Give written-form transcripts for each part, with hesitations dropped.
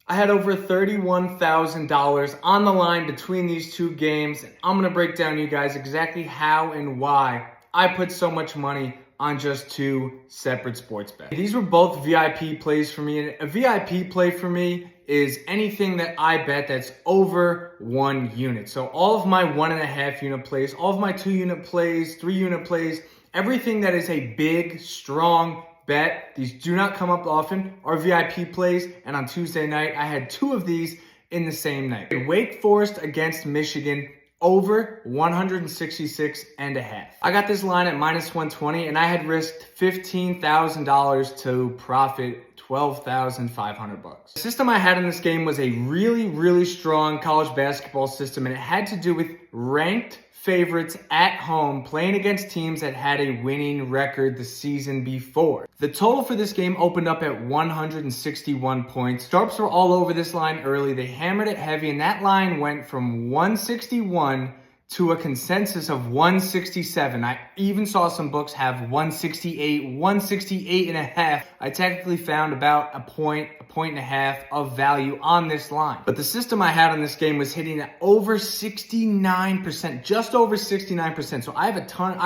I had over $31,000 on the line between these two games, and I'm going to break down to you guys exactly how and why I put so much money on just two separate sports bets. These were both VIP plays for me, and a VIP play for me is anything that I bet that's over 1 unit. So all of my 1.5 unit plays, all of my 2 unit plays, 3 unit plays, everything that is a big, strong bet, these do not come up often, are VIP plays. And on Tuesday night, I had 2 of these in the same night. Wake Forest against Michigan, over 166.5. I got this line at minus 120, and I had risked $15,000 to profit $12,500. The system I had in this game was a really strong college basketball system, and it had to do with ranked favorites at home playing against teams that had a winning record the season before. The total for this game opened up at 161 points. Sharps were all over this line early. They hammered it heavy, and that line went from 161 to a consensus of 167. I even saw some books have 168, 168.5. I technically found about a point and a half of value on this line. But the system I had on this game was hitting at over 69%, just over 69%. So I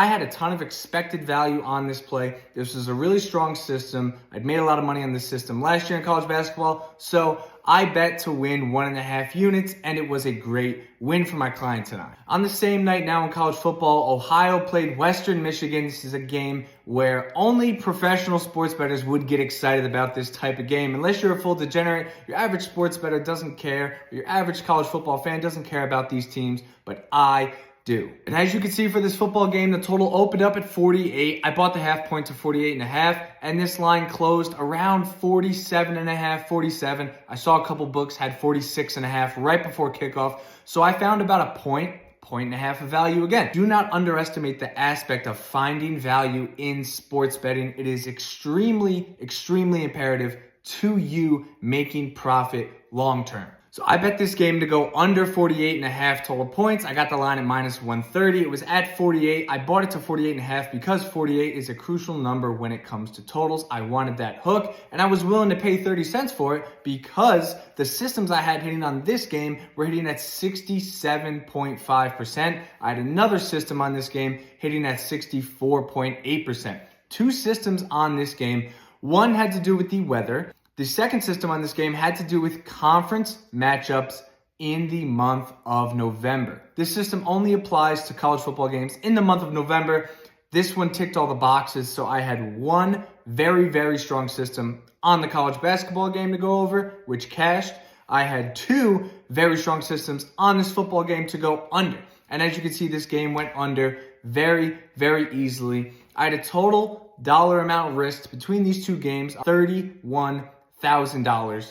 had a ton of expected value on this play. This was a really strong system. I'd made a lot of money on this system last year in college basketball. So I bet to win 1.5 units, and it was a great win for my client tonight. On the same night now in college football, Ohio played Western Michigan. This is a game where only professional sports bettors would get excited about this type of game. Unless you're a full degenerate, your average sports bettor doesn't care, or your average college football fan doesn't care about these teams, but I do. And as you can see for this football game, the total opened up at 48. I bought the half point to 48.5, and this line closed around 47.5, 47. I saw a couple books had 46.5 right before kickoff. So I found about a point and a half of value again. Do not underestimate the aspect of finding value in sports betting. It is extremely imperative to you making profit long term. So I bet this game to go under 48.5 total points. I got the line at minus 130. It was at 48. I bought it to 48.5 because 48 is a crucial number when it comes to totals. I wanted that hook, and I was willing to pay 30 cents for it because the systems I had hitting on this game were hitting at 67.5%. I had another system on this game hitting at 64.8%. 2 systems on this game. One had to do with the weather. The second system on this game had to do with conference matchups in the month of November. This system only applies to college football games in the month of November. This one ticked all the boxes, so I had one very strong system on the college basketball game to go over, which cashed. I had 2 very strong systems on this football game to go under. And as you can see, this game went under very easily. I had a total dollar amount risked between these 2 games, $31,000.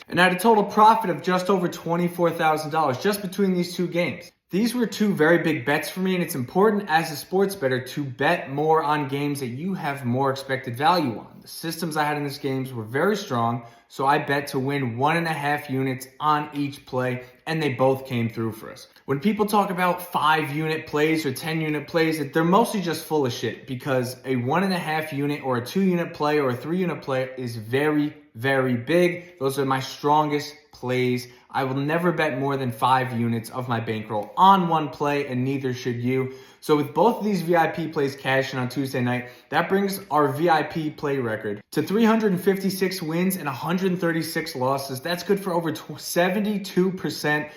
And I had a total profit of just over $24,000 just between these 2 games. These were 2 very big bets for me, and it's important as a sports bettor to bet more on games that you have more expected value on. The systems I had in these games were very strong, so I bet to win 1.5 units on each play, and they both came through for us. When people talk about 5 unit plays or 10 unit plays, they're mostly just full of shit, because a 1.5 unit or a 2 unit play or a 3 unit play is very big. Those are my strongest plays. I will never bet more than 5 units of my bankroll on one play, and neither should you. So with both of these VIP plays cashing on Tuesday night, that brings our VIP play record to 356 wins and 136 losses. That's good for over 72%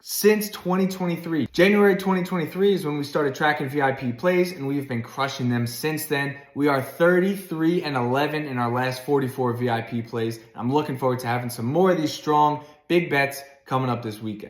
since 2023. January 2023 is when we started tracking VIP plays, and we've been crushing them since then. We are 33-11 in our last 44 VIP plays. I'm looking forward to having some more of these strong, big bets coming up this weekend.